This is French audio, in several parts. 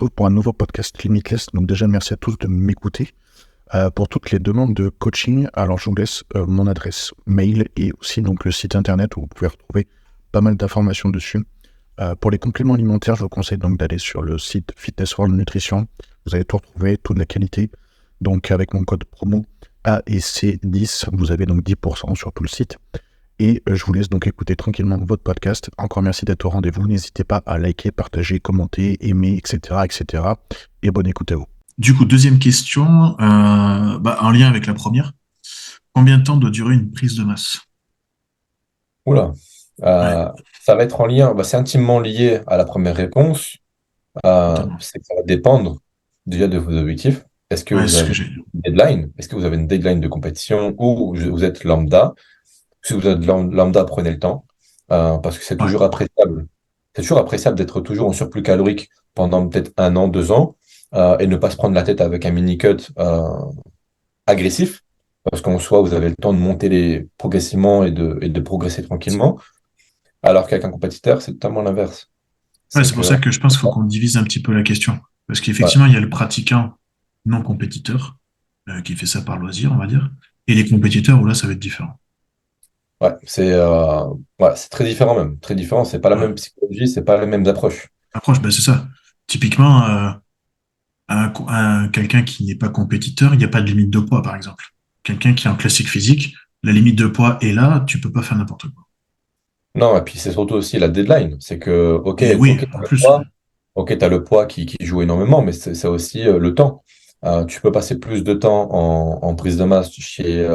retrouve pour un nouveau podcast Limitless. Donc déjà, merci à tous de m'écouter. Pour toutes les demandes de coaching, alors je vous laisse mon adresse mail et aussi donc le site internet où vous pouvez retrouver pas mal d'informations dessus. Pour les compléments alimentaires, je vous conseille donc d'aller sur le site Fitness World Nutrition. Vous allez tout retrouver, toute la qualité. Donc avec mon code promo AEC10, vous avez donc 10% sur tout le site. Et je vous laisse donc écouter tranquillement votre podcast. Encore merci d'être au rendez-vous. N'hésitez pas à liker, partager, commenter, aimer, etc., etc. Et bonne écoute à vous. Du coup, deuxième question, en lien avec la première. Combien de temps doit durer une prise de masse? Oula. Ouais, Euh, Ça va être en lien, c'est intimement lié à la première réponse. totalement. C'est que ça va dépendre déjà de vos objectifs. Est-ce que Ouais, vous c'est ce que avez j'ai. une deadline? Est-ce que vous avez une deadline de compétition ou vous êtes lambda? Si vous êtes lambda, prenez le temps parce que c'est Ouais. toujours appréciable. C'est toujours appréciable d'être toujours en surplus calorique pendant peut-être 1 an, 2 ans et ne pas se prendre la tête avec un mini-cut agressif parce qu'en soi, vous avez le temps de monter progressivement et de progresser tranquillement. Alors qu'avec un compétiteur, c'est totalement l'inverse. Ouais, C'est c'est pour que, ça que je pense qu'il faut qu'on divise un petit peu la question. Parce ouais, qu'effectivement, il y a le pratiquant non compétiteur qui fait ça par loisir, on va dire, et les compétiteurs où là, ça va être différent. ouais, c'est très différent même. Très différent. C'est pas la Ouais. même psychologie, c'est pas les mêmes approches. Approche, c'est ça. Typiquement, quelqu'un qui n'est pas compétiteur, il n'y a pas de limite de poids, par exemple. Quelqu'un qui est en classique physique, la limite de poids est là, tu peux pas faire n'importe quoi. Non, et puis c'est surtout aussi la deadline. C'est que, Et oui, en plus, ok, t'as le poids qui joue énormément, mais c'est aussi le temps. Tu peux passer plus de temps en prise de masse chez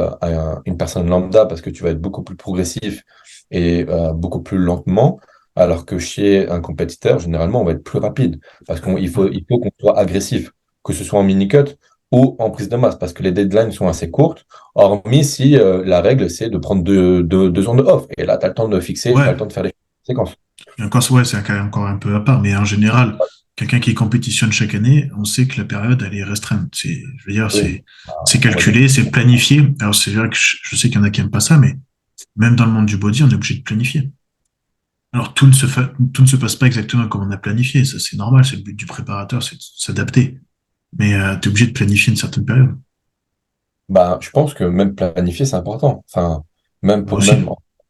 une personne lambda parce que tu vas être beaucoup plus progressif et beaucoup plus lentement, alors que chez un compétiteur, généralement, on va être plus rapide parce qu'il faut qu'on soit agressif, que ce soit en mini-cut ou en prise de masse, parce que les deadlines sont assez courtes, hormis si la règle, c'est de prendre 2 ans de off. Et là, tu as le temps de fixer, tu as ouais, le temps de faire les séquences. et encore, ouais, c'est quand même encore un peu à part, mais en général, quelqu'un qui compétitionne chaque année, on sait que la période, elle est restreinte. Je veux dire, Oui, c'est on va dire. calculé, c'est planifié. Alors, c'est vrai que je sais qu'il y en a qui n'aiment pas ça, mais même dans le monde du body, on est obligé de planifier. Alors, tout ne se passe pas exactement comme on a planifié. Ça, c'est normal, c'est le but du préparateur, c'est de s'adapter. Mais tu es obligé de planifier une certaine période. Je pense que même planifier, c'est important. Enfin, Moi aussi.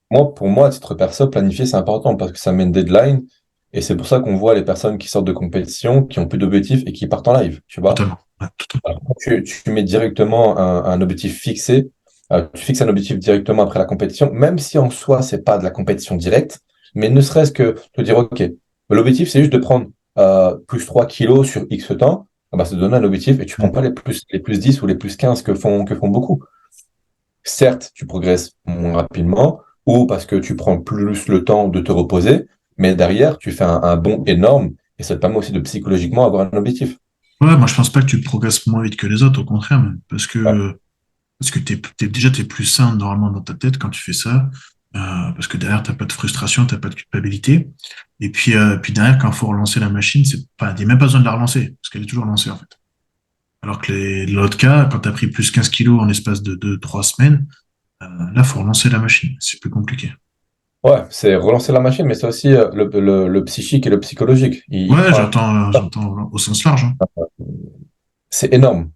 pour moi, à titre perso, planifier, c'est important parce que ça met une deadline. Et c'est pour ça qu'on voit les personnes qui sortent de compétition, qui ont plus d'objectifs et qui partent en live, tu vois. Totalement. Ouais, totalement. Alors, quand tu mets directement un objectif fixé, tu fixes un objectif directement après la compétition, même si en soi, c'est pas de la compétition directe, mais ne serait-ce que te dire, OK, l'objectif, c'est juste de prendre plus 3 kilos sur X temps, ça te donne un objectif et tu prends Mm. pas les plus 10 ou les plus 15 que font beaucoup. Certes, tu progresses moins rapidement, ou parce que tu prends plus le temps de te reposer, mais derrière, tu fais un bond énorme et ça te permet aussi de psychologiquement avoir un objectif. Ouais, moi, je pense pas que tu progresses moins vite que les autres, au contraire, même. Ouais. Parce que déjà, t'es plus sain normalement dans ta tête quand tu fais ça. Parce que derrière, t'as pas de frustration, t'as pas de culpabilité. Et puis derrière, quand il faut relancer la machine, il n'y a même pas besoin de la relancer, parce qu'elle est toujours lancée, en fait. Alors que l'autre cas, quand tu as pris plus 15 kilos en l'espace de 2, 3 semaines, là, faut relancer la machine. C'est plus compliqué. Ouais, c'est relancer la machine, mais c'est aussi le psychique et le psychologique. Il Ouais, faut un j'entends au sens large, hein. C'est énorme.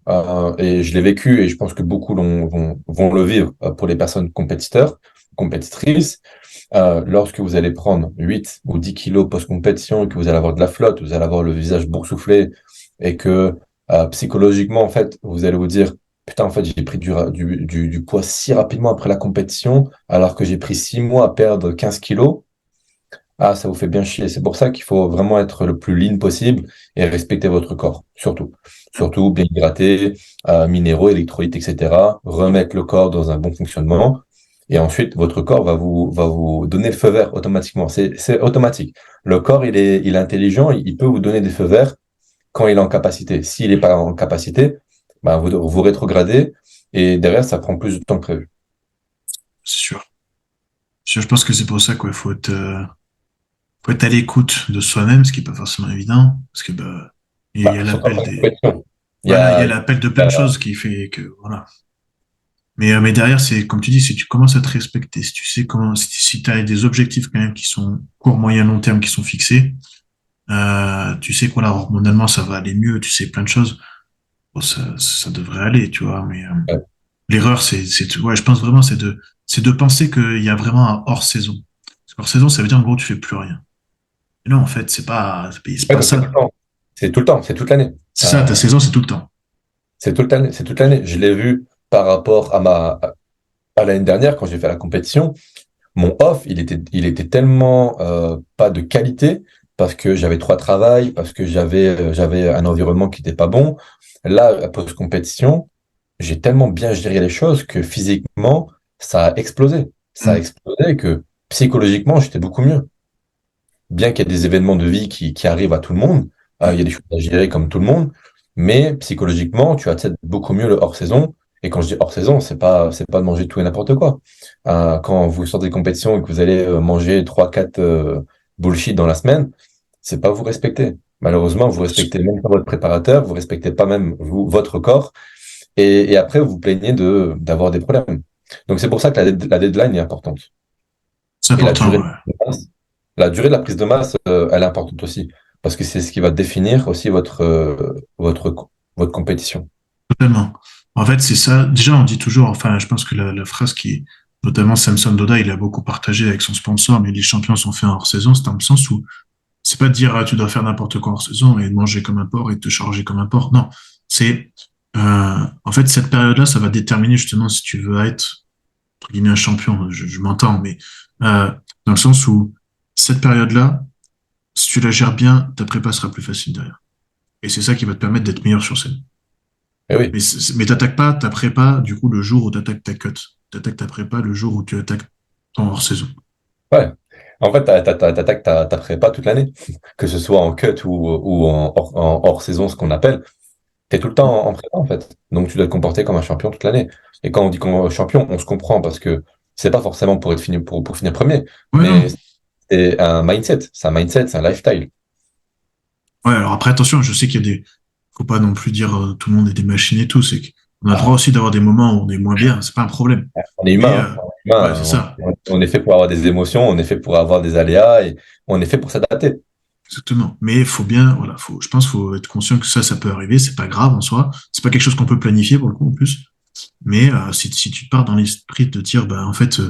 Et je l'ai vécu et je pense que beaucoup vont le vivre pour les personnes compétiteurs, compétitrices. Lorsque vous allez prendre 8 ou 10 kilos post-compétition et que vous allez avoir de la flotte, vous allez avoir le visage boursouflé et que psychologiquement, en fait, vous allez vous dire, putain, en fait, j'ai pris du poids si rapidement après la compétition alors que j'ai pris 6 mois à perdre 15 kilos. Ah, ça vous fait bien chier. C'est pour ça qu'il faut vraiment être le plus lean possible et respecter votre corps, surtout. Surtout bien hydrater, minéraux, électrolytes, etc. Remettre le corps dans un bon fonctionnement. Et ensuite, votre corps va vous donner le feu vert automatiquement. C'est automatique. Le corps, il est intelligent, il peut vous donner des feux verts quand il est en capacité. S'il n'est pas en capacité, vous rétrogradez et derrière, ça prend plus de temps que prévu. C'est sûr. Je pense que c'est pour ça qu'il faut être à l'écoute de soi-même, ce qui n'est pas forcément évident. Parce que il y a Surtout l'appel après une compétition. Il y voilà, il y a a, l'appel de plein de choses qui fait que, voilà. Mais derrière, c'est, comme tu dis, si tu commences à te respecter, si tu sais comment, si tu as des objectifs quand même qui sont court, moyen, long terme qui sont fixés, Tu sais quoi, là, hormonalement, ça va aller mieux, tu sais plein de choses. Bon, ça devrait aller, tu vois, mais Ouais. l'erreur, ouais, je pense vraiment, c'est de penser qu'il y a vraiment un hors-saison. Parce qu'hors-saison, ça veut dire, en gros, tu fais plus rien. Et non, en fait, c'est Ouais, pas donc c'est tout ça. le temps. C'est tout le temps, c'est toute l'année. C'est ça, ta Euh, saison, c'est tout le temps. c'est toute l'année, c'est toute l'année. Je l'ai vu par rapport à l'année dernière quand j'ai fait la compétition. Mon off, il était tellement pas de qualité parce que j'avais trop de travail, parce que j'avais un environnement qui n'était pas bon. Là, post-compétition, j'ai tellement bien géré les choses que physiquement, ça a explosé. Ça a Mm. explosé et que psychologiquement, j'étais beaucoup mieux. Bien qu'il y ait des événements de vie qui arrivent à tout le monde, il y a des choses à gérer comme tout le monde, mais psychologiquement, tu acceptes beaucoup mieux le hors-saison. Et quand je dis hors-saison, c'est pas de manger tout et n'importe quoi. Quand vous sortez de compétition et que vous allez manger 3, 4 bullshit dans la semaine, c'est pas vous respecter. Malheureusement, vous respectez même pas votre préparateur, vous respectez pas même vous, votre corps, et après vous vous plaignez d'avoir des problèmes. Donc c'est pour ça que la deadline est importante. C'est Et la durée important, de ouais. la masse, la durée de la prise de masse, elle est importante aussi, parce que c'est ce qui va définir aussi votre compétition. Totalement. En fait, c'est ça. Déjà, on dit toujours, enfin, je pense que la phrase qui, notamment Samson Doda, il a beaucoup partagé avec son sponsor, mais les champions sont faits en hors-saison, c'est dans le sens où c'est pas de dire tu dois faire n'importe quoi hors saison et de manger comme un porc et de te charger comme un porc. Non, c'est en fait cette période-là, ça va déterminer justement si tu veux être entre guillemets un champion. Je m'entends, mais dans le sens où cette période-là, si tu la gères bien, ta prépa sera plus facile derrière. Et c'est ça qui va te permettre d'être meilleur sur scène. Et oui, Mais t'attaques pas ta prépa du coup le jour où t'attaques ta cut. T'attaques ta prépa le jour où tu attaques ton hors saison. ouais. En fait, t'attaques ta prépa toute l'année, que ce soit en cut ou en hors saison, ce qu'on appelle. T'es tout le temps en prépa, en fait. Donc, tu dois te comporter comme un champion toute l'année. Et quand on dit qu'on est champion, on se comprend parce que c'est pas forcément pour être fini, pour finir premier, Ouais, non. mais c'est un mindset. C'est un mindset, c'est un lifestyle. Ouais, alors après, attention, je sais qu'il y a des. Faut pas non plus dire tout le monde est des machines et tout. C'est qu'on a le droit Ah, aussi d'avoir des moments où on est moins bien. C'est pas un problème. on est Mais humain, hein. On est ouais, c'est humain, ça. on est fait pour avoir des émotions, on est fait pour avoir des aléas et on est fait pour s'adapter. Exactement. Mais il faut bien, voilà, je pense qu'il faut être conscient que ça peut arriver. C'est pas grave en soi. C'est pas quelque chose qu'on peut planifier pour le coup en plus. Mais si tu pars dans l'esprit de dire, bah, en fait,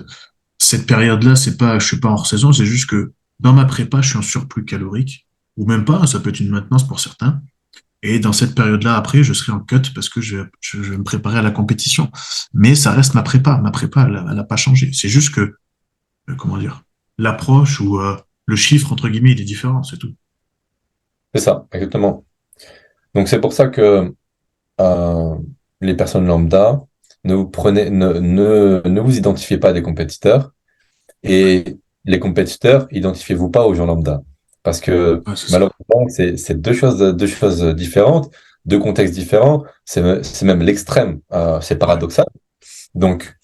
cette période-là, c'est pas, je suis pas hors saison, c'est juste que dans ma prépa, je suis en surplus calorique. Ou même pas, ça peut être une maintenance pour certains. Et dans cette période-là, après, je serai en cut parce que je vais me préparer à la compétition. Mais ça reste ma prépa. Ma prépa, elle n'a pas changé. C'est juste que, comment dire, l'approche ou le chiffre, entre guillemets, il est différent, c'est tout. C'est ça, exactement. Donc c'est pour ça que euh, les personnes lambda, ne vous identifiez pas à des compétiteurs Ouais, et les compétiteurs, identifiez-vous pas aux gens lambda. Parce que ouais, c'est ça. malheureusement, c'est deux choses différentes, deux contextes différents, c'est même l'extrême, c'est Ouais, paradoxal. Donc,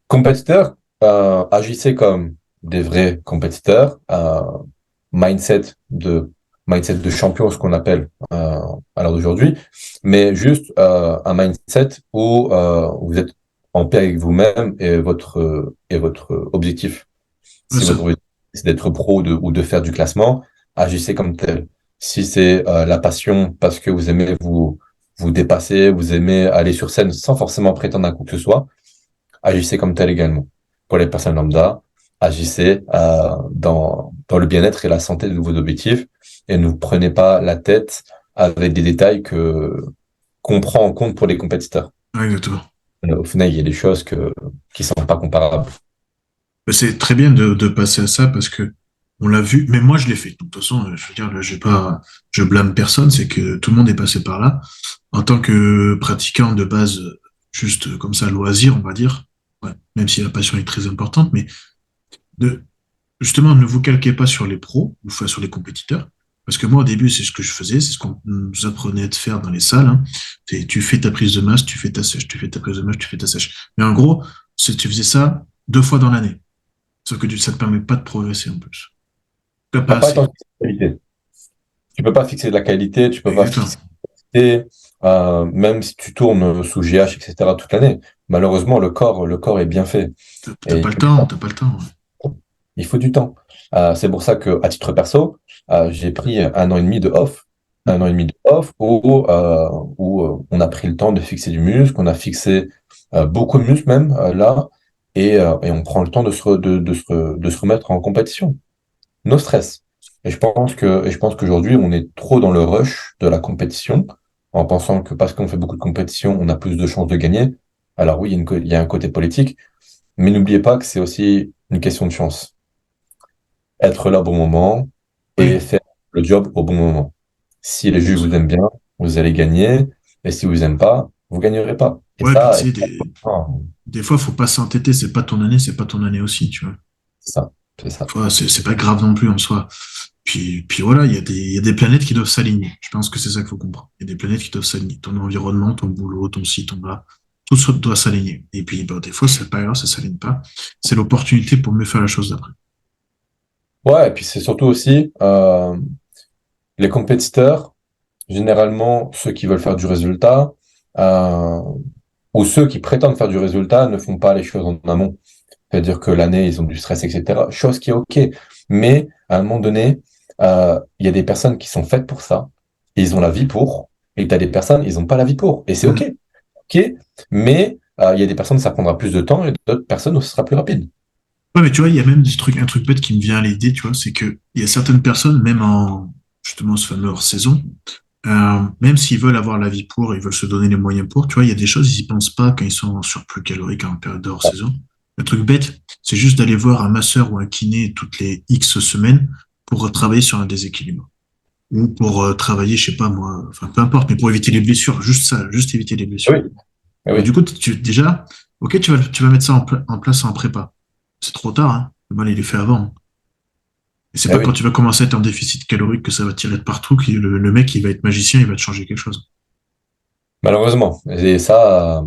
compétiteurs, agissez comme des vrais compétiteurs, mindset de mindset de champion, ce qu'on appelle à l'heure d'aujourd'hui, mais juste un mindset où vous êtes en paix avec vous-même et votre objectif. c'est Si votre ça. objectif c'est d'être pro ou de faire du classement, agissez comme tel. Si c'est la passion parce que vous aimez vous dépasser, vous aimez aller sur scène sans forcément prétendre à quoi que ce soit, agissez comme tel également. Pour les personnes lambda, agissez dans le bien-être et la santé de vos objectifs et ne vous prenez pas la tête avec des détails qu'on prend en compte pour les compétiteurs. Ouais, exactement. Au final, il y a des choses qui sont pas comparables. Mais c'est très bien de passer à ça parce que on l'a vu, mais moi je l'ai fait. Donc, de toute façon, je veux dire, là, je blâme personne, c'est que tout le monde est passé par là. En tant que pratiquant de base, juste comme ça, loisir, on va dire, ouais, même si la passion est très importante, mais de, justement, ne vous calquez pas sur les pros, ou enfin, sur les compétiteurs. Parce que moi, au début, c'est ce que je faisais, c'est ce qu'on nous apprenait à faire dans les salles, hein. C'est tu fais ta prise de masse, tu fais ta sèche, tu fais ta prise de masse, tu fais ta sèche. Mais en gros, tu faisais ça 2 fois dans l'année. Sauf que ça te permet pas de progresser en plus. Pas T'as pas assez. tant de qualité. Tu peux pas fixer de la qualité, tu peux pas Exactement. fixer de la quantité, même si tu tournes sous GH, etc. toute l'année. Malheureusement, le corps est bien fait. T'as Et pas le temps, t'as pas le temps. Ouais. il faut du temps. C'est pour ça que, à titre perso, j'ai pris 1 an et demi de off. 1 an et demi de off où on a pris le temps de fixer du muscle, on a fixé beaucoup de muscle même là, et on prend le temps de se remettre en compétition. No stress. Et je pense qu'aujourd'hui, on est trop dans le rush de la compétition, en pensant que parce qu'on fait beaucoup de compétition, on a plus de chances de gagner. Alors oui, il y a un côté politique, mais n'oubliez pas que c'est aussi une question de chance. Être là au bon moment et Oui. faire le job au bon moment. Si les juges vous aiment bien, vous allez gagner, et si vous aiment pas, vous gagnerez pas. Et Ouais, puis tu ça, sais, des fois, faut pas s'entêter, c'est pas ton année aussi, tu vois. c'est ça, c'est ça. C'est pas grave non plus en soi. Puis voilà, il y a des planètes qui doivent s'aligner. Je pense que c'est ça qu'il faut comprendre. Il y a des planètes qui doivent s'aligner. Ton environnement, ton boulot, ton ci, ton là, tout ça doit s'aligner. Et puis, bah, des fois, c'est pas grave, ça s'aligne pas. C'est l'opportunité pour mieux faire la chose d'après. Ouais, et puis c'est surtout aussi les compétiteurs, généralement ceux qui veulent faire du résultat, euh, ou ceux qui prétendent faire du résultat ne font pas les choses en amont. C'est-à-dire que l'année, ils ont du stress, etc. Chose qui est OK. Mais à un moment donné, il y a des personnes qui sont faites pour ça. Et ils ont la vie pour. Et tu as des personnes, ils n'ont pas la vie pour. Et c'est OK. Mm. OK. Mais il y a des personnes, ça prendra plus de temps et d'autres personnes où ce sera plus rapide. Ouais, mais tu vois, il y a même un truc bête qui me vient à l'idée, tu vois, c'est que il y a certaines personnes, même en, justement, ce fameux hors-saison, même s'ils veulent avoir la vie pour, ils veulent se donner les moyens pour, tu vois, il y a des choses, ils y pensent pas quand ils sont en surplus calorique en période de hors-saison. Le truc bête, c'est juste d'aller voir un masseur ou un kiné toutes les X semaines pour travailler sur un déséquilibre. Ou pour travailler, je sais pas moi, enfin peu importe, mais pour éviter les blessures, juste ça, juste éviter les Eh blessures. oui, eh Bah, oui. du coup, déjà, ok, tu vas mettre ça en place en prépa. C'est trop tard, hein. Le mal, il est fait avant. Et c'est Eh pas quand oui. tu vas commencer à être en déficit calorique que ça va tirer de partout, que le mec, il va être magicien, il va te changer quelque chose. Malheureusement. Et ça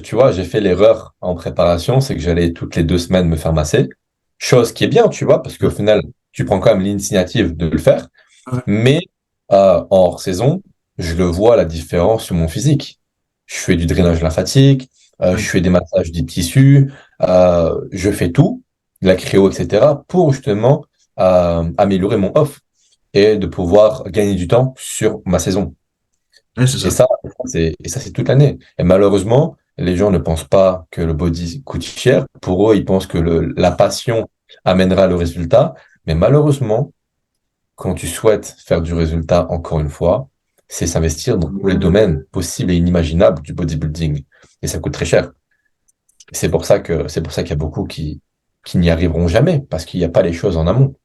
tu vois, j'ai fait l'erreur en préparation, c'est que j'allais toutes les 2 semaines me faire masser. Chose qui est bien, tu vois, parce qu'au Ouais. final, tu prends quand même l'initiative de le faire. Ouais. Mais en hors saison, je le vois la différence sur mon physique. Je fais du drainage lymphatique, je Ouais. fais des massages des tissus, je fais tout, de la cryo, etc., pour justement améliorer mon off et de pouvoir gagner du temps sur ma saison. Ouais, c'est Et ça. ça, c'est toute l'année. Et malheureusement, les gens ne pensent pas que le body coûte cher. Pour eux, ils pensent que la passion amènera le résultat. Mais malheureusement, quand tu souhaites faire du résultat, encore une fois, c'est s'investir dans tous les domaines possibles et inimaginables du bodybuilding. Et ça coûte très cher. C'est pour ça qu'il y a beaucoup qui n'y arriveront jamais, parce qu'il n'y a pas les choses en amont.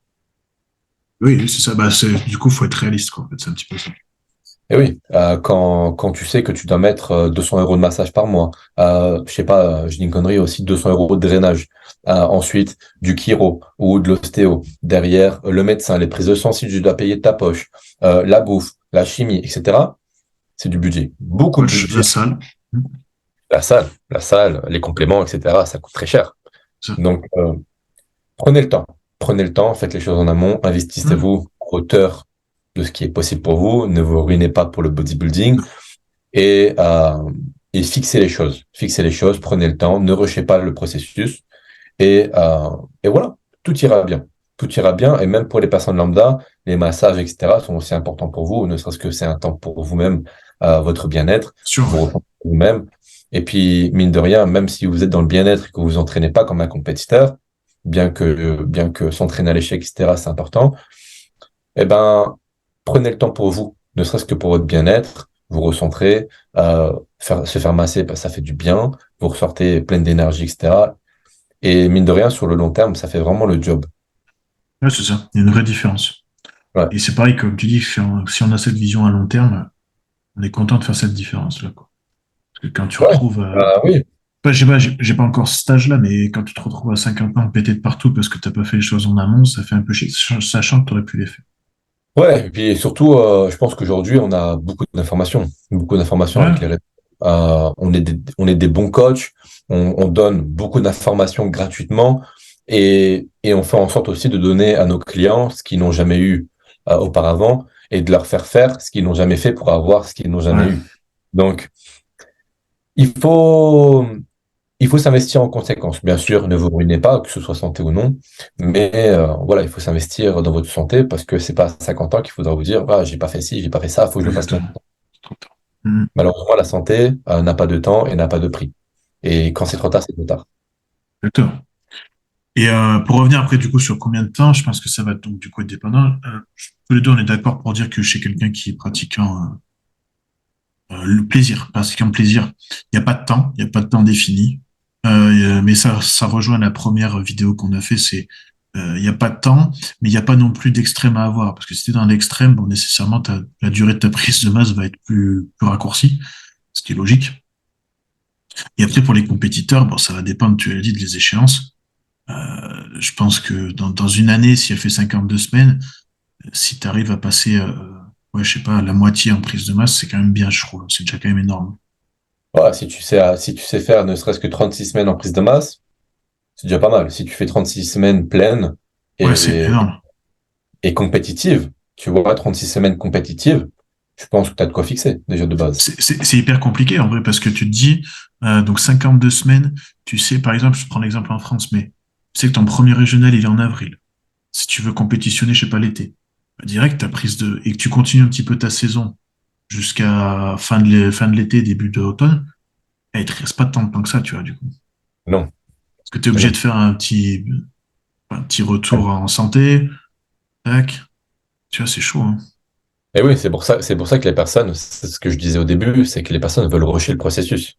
Oui, oui, c'est ça. Bah, du coup, faut être réaliste, quoi. En fait, c'est un petit peu ça. Et oui, quand tu sais que tu dois mettre 200 euros de massage par mois, je sais pas, je dis une connerie aussi, 200 euros de drainage, ensuite du chiro ou de l'ostéo, derrière le médecin, les prises de sang si tu dois payer de ta poche, la bouffe, la chimie, etc. C'est du budget, beaucoup de La budget. salle. La salle, les compléments, etc. Ça coûte très cher. Ça. Donc, prenez le temps, faites les choses en amont, Hum. investissez-vous à hauteur de ce qui est possible pour vous, ne vous ruinez pas pour le bodybuilding Non. et, euh, et fixez les choses, prenez le temps, ne rushez pas le processus et voilà, tout ira bien. Tout ira bien et même pour les personnes lambda, les massages, etc. sont aussi importants pour vous, ne serait-ce que c'est un temps pour vous-même, votre bien-être, Sûr, ouais. vous ressentez vous-même. Et puis, mine de rien, même si vous êtes dans le bien-être et que vous vous entraînez pas comme un compétiteur, bien que s'entraîner à l'échec, etc., c'est important, eh ben, prenez le temps pour vous, ne serait-ce que pour votre bien-être, vous recentrez, se faire masser, ça fait du bien, vous ressortez plein d'énergie, etc. Et mine de rien, sur le long terme, ça fait vraiment le job. Ouais, c'est ça. Il y a une vraie différence. Ouais. Et c'est pareil, comme tu dis, si on a cette vision à long terme, on est content de faire cette différence-là, quoi. Parce que quand tu Ouais, retrouves, oui. bah, je sais pas, j'ai pas encore ce stage-là, mais quand tu te retrouves à 50 ans pété de partout parce que t'as pas fait les choses en amont, ça fait un peu chier, sachant que t'aurais pu les faire. Ouais, et puis surtout, je pense qu'aujourd'hui, on a beaucoup d'informations avec Ouais, les réseaux. On est des bons coachs, on donne beaucoup d'informations gratuitement et on fait en sorte aussi de donner à nos clients ce qu'ils n'ont jamais eu auparavant et de leur faire ce qu'ils n'ont jamais fait pour avoir ce qu'ils n'ont jamais ouais, eu. Donc, il faut, Il faut s'investir en conséquence. Bien sûr, ne vous ruinez pas, que ce soit santé ou non, mais voilà, il faut s'investir dans votre santé parce que c'est pas à 50 ans qu'il faudra vous dire, ah, j'ai pas fait ci, j'ai pas fait ça, faut que je le fasse Exactement. maintenant. Trop tard. Mhm. Malheureusement, la santé n'a pas de temps et n'a pas de prix. Et quand c'est trop tard, c'est trop tard. D'accord. Et pour revenir après du coup sur combien de temps, je pense que ça va donc du coup être dépendant. Tous les deux, on est d'accord pour dire que chez quelqu'un qui est pratiquant le plaisir, pratiquant le plaisir, il n'y a pas de temps, il n'y a pas de temps défini. Mais ça rejoint la première vidéo qu'on a fait, c'est il n'y a pas de temps, mais il n'y a pas non plus d'extrême à avoir. Parce que si tu es dans l'extrême, bon, nécessairement, la durée de ta prise de masse va être plus raccourcie, ce qui est logique. Et après, pour les compétiteurs, bon, ça va dépendre, tu l'as dit, des échéances. Je pense que dans une année, si elle fait 52 semaines, si tu arrives à passer, ouais, je sais pas, la moitié en prise de masse, c'est quand même bien, je trouve. C'est déjà quand même énorme. Voilà, si tu sais faire ne serait-ce que 36 semaines en prise de masse, c'est déjà pas mal. Si tu fais 36 semaines pleines Ouais, c'est et, énorme. et compétitives, tu vois, 36 semaines compétitives, je pense que tu as de quoi fixer, déjà de base. C'est hyper compliqué en vrai parce que tu te dis, donc 52 semaines, tu sais, par exemple, je prends l'exemple en France, mais tu sais que ton premier régional, il est en avril. Si tu veux compétitionner, je sais pas, l'été, direct, ta prise et que tu continues un petit peu ta saison jusqu'à fin de l'été, début de l'automne, il te reste pas tant de temps que ça, tu vois, du coup. Non, Parce que tu es obligé non. de faire un petit retour en santé, tac, tu vois, c'est chaud, hein. Et oui, c'est pour ça que les personnes, c'est ce que je disais au début, c'est que les personnes veulent rusher le processus.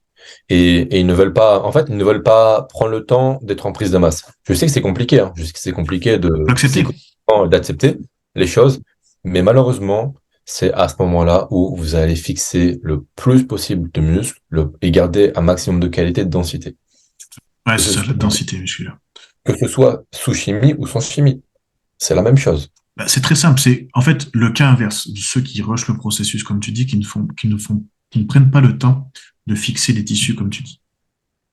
Et ils ne veulent pas, en fait, ils ne veulent pas prendre le temps d'être en prise de masse. Je sais que c'est compliqué, hein. Je sais que c'est compliqué Faut l'accepter. psychologiquement d'accepter les choses, mais malheureusement, c'est à ce moment-là où vous allez fixer le plus possible de muscles et garder un maximum de qualité et de densité. Ouais, Que ce c'est ça, la soit, densité musculaire. que ce soit sous chimie ou sans chimie, c'est la même chose. Bah, c'est très simple. C'est en fait le cas inverse de ceux qui rushent le processus, comme tu dis, qui ne prennent pas le temps de fixer les tissus, comme tu dis.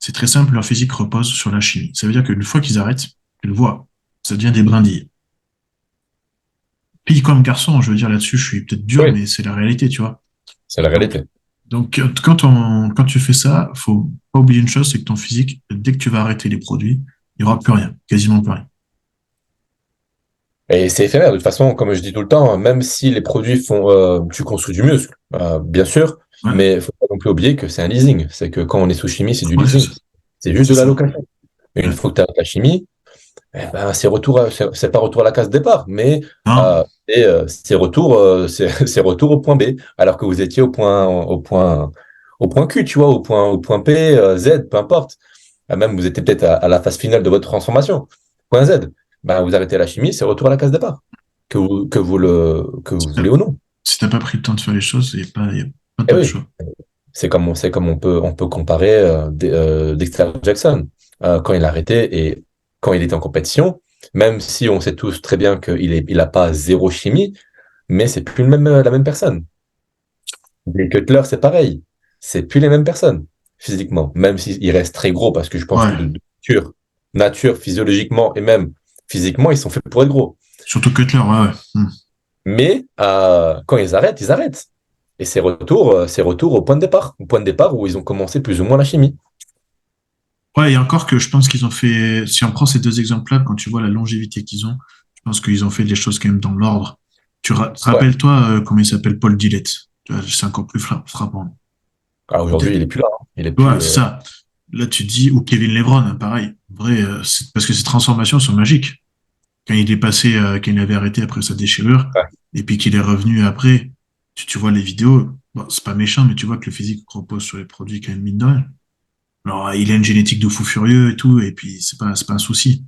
C'est très simple. Leur physique repose sur la chimie. Ça veut dire qu'une fois qu'ils arrêtent, tu le vois, ça devient des brindilles. Puis comme garçon, je veux dire là-dessus, je suis peut-être dur, Oui, mais c'est la réalité, tu vois. c'est la Donc, réalité. donc, quand tu fais ça, faut pas oublier une chose, c'est que ton physique, dès que tu vas arrêter les produits, il n'y aura plus rien, quasiment plus rien. Et c'est éphémère, de toute façon, comme je dis tout le temps, hein, même si les produits font, tu construis du muscle, bien sûr, Ouais, mais il faut pas non plus oublier que c'est un leasing. C'est que quand on est sous chimie, c'est du ouais, c'est leasing. ça. C'est juste C'est de ça. l'allocation. Et une Ouais. fois que tu as la chimie, eh ben, c'est pas retour à la case départ, mais Non, c'est retour, c'est retour au point B, alors que vous étiez au point Q, tu vois, au point P, Z, peu importe. Même vous étiez peut-être à la phase finale de votre transformation. Point Z. Ben, vous arrêtez la chimie, c'est retour à la case départ. Que vous si t'as voulez ou non. si t'as pas pris le temps de faire les choses, il y a Eh pas de oui, choix. c'est comme on peut comparer Dexter Jackson. Quand il a arrêté et quand il était en compétition, même si on sait tous très bien il a pas zéro chimie, mais c'est plus la même personne. Les Cutler, c'est pareil. C'est plus les mêmes personnes physiquement, même s'ils restent très gros parce que je pense que Ouais. de nature, physiologiquement et même physiquement, ils sont faits pour être gros. Surtout Cutler, ouais, ouais. Mais quand ils arrêtent, ils arrêtent. Et c'est retour au point de départ où ils ont commencé plus ou moins la chimie. Ouais, et encore que je pense qu'ils ont fait, si on prend ces deux exemples-là, quand tu vois la longévité qu'ils ont, je pense qu'ils ont fait les choses quand même dans l'ordre. Ouais. Rappelle-toi comment il s'appelle Paul Dillett. Tu vois, c'est encore plus frappant. Alors aujourd'hui, il est plus là, hein. Il est Ouais, plus. c'est ça. Là, tu te dis, ou Kevin Lebron, hein, pareil. En vrai, parce que ces transformations sont magiques. Quand il avait arrêté après sa déchirure, Ouais. et puis qu'il est revenu après, tu vois les vidéos, bon, c'est pas méchant, mais tu vois que le physique repose sur les produits quand même mine de rien. Alors, il a une génétique de fou furieux et tout, et puis c'est pas un souci.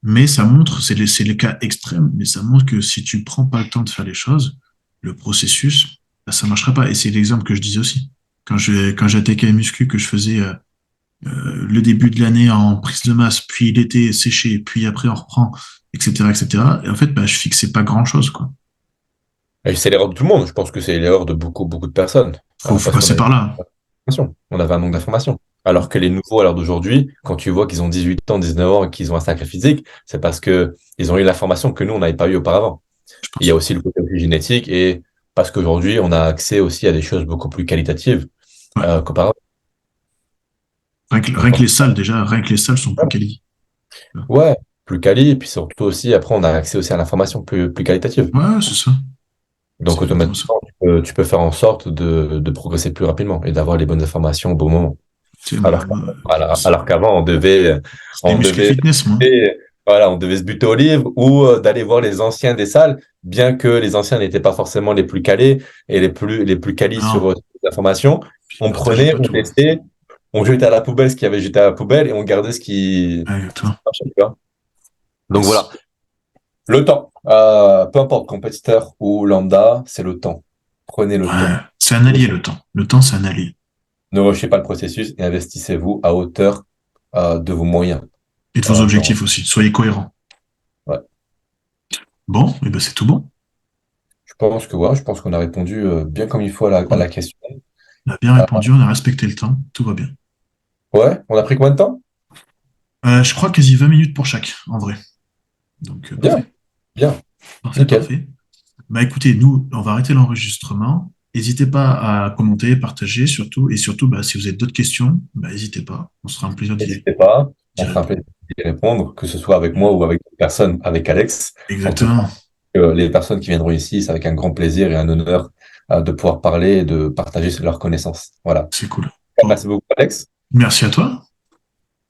Mais ça montre, c'est les cas extrêmes, mais ça montre que si tu prends pas le temps de faire les choses, le processus, bah, ça marchera pas. Et c'est l'exemple que je disais aussi. Quand j'attaquais à muscu, que je faisais le début de l'année en prise de masse, puis l'été séché, puis après on reprend, etc., etc. Et en fait, bah, je fixais pas grand-chose, quoi. Et c'est l'erreur de tout le monde. Je pense que c'est l'erreur de beaucoup, beaucoup de personnes. Faut Parce qu'on passer avait par là. on avait un manque d'informations. Alors que les nouveaux, à l'heure d'aujourd'hui, quand tu vois qu'ils ont 18 ans, 19 ans et qu'ils ont un sacré physique, c'est parce que ils ont eu l'information que nous, on n'avait pas eu auparavant. Je Il y a pense. aussi le côté aussi génétique et parce qu'aujourd'hui, on a accès aussi à des choses beaucoup plus qualitatives Ouais. qu'auparavant. Rien que les salles, déjà, rien que les salles sont plus qualifiées. Ouais, plus quali, et puis surtout aussi, après, on a accès aussi à l'information plus qualitative. Ouais, c'est ça. Donc, C'est exactement ça. automatiquement, tu peux faire en sorte de progresser plus rapidement et d'avoir les bonnes informations au bon moment. C'est Alors, c'est alors qu'avant, des on muscles devait, fitness, moi. voilà, on devait se buter au livre ou d'aller voir les anciens des salles, bien que les anciens n'étaient pas forcément les plus calés et les plus qualis Non, sur l'information. puis ils On partageaient prenait, pas on tout. testait, on jetait à la poubelle ce qu'il y avait jeté à la poubelle et on gardait Ouais, ce qui exactement. marchait, tu vois. Donc voilà, Yes. le temps. Peu importe, compétiteur ou lambda, c'est le temps. Prenez le Ouais, temps. c'est un allié, le temps. Le temps, c'est un allié. Ne rushez pas le processus et investissez-vous à hauteur de vos moyens. Et de vos Genre, objectifs aussi. Soyez cohérents. ouais. Bon, et ben c'est tout bon. Je pense qu'on a répondu bien comme il faut à On la question. a bien Euh, répondu, on a respecté le temps. Tout va bien. ouais, on a pris combien de temps? Je crois quasi 20 minutes pour chaque, en vrai. Donc, Bien, parfait. bien, Parfait, nickel. parfait. Bah écoutez, nous, on va arrêter l'enregistrement. N'hésitez pas à commenter, partager surtout. Et surtout, bah, si vous avez d'autres questions, bah, n'hésitez pas. On sera un plaisir N'hésitez pas, d'y on sera un répondre. plaisir d'y répondre, que ce soit avec moi ou avec d'autres personnes, avec Alex. En tout cas, Exactement. les personnes qui viendront ici, c'est avec un grand plaisir et un honneur de pouvoir parler et de partager leurs connaissances. Voilà. C'est cool. Merci Bon, beaucoup, Alex. merci à toi.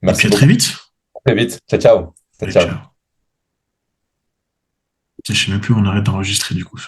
Et puis Merci à très beaucoup. vite. À très vite. Ciao, ciao. Ciao, Allez, ciao. ciao. Je sais même plus où on arrête d'enregistrer du coup.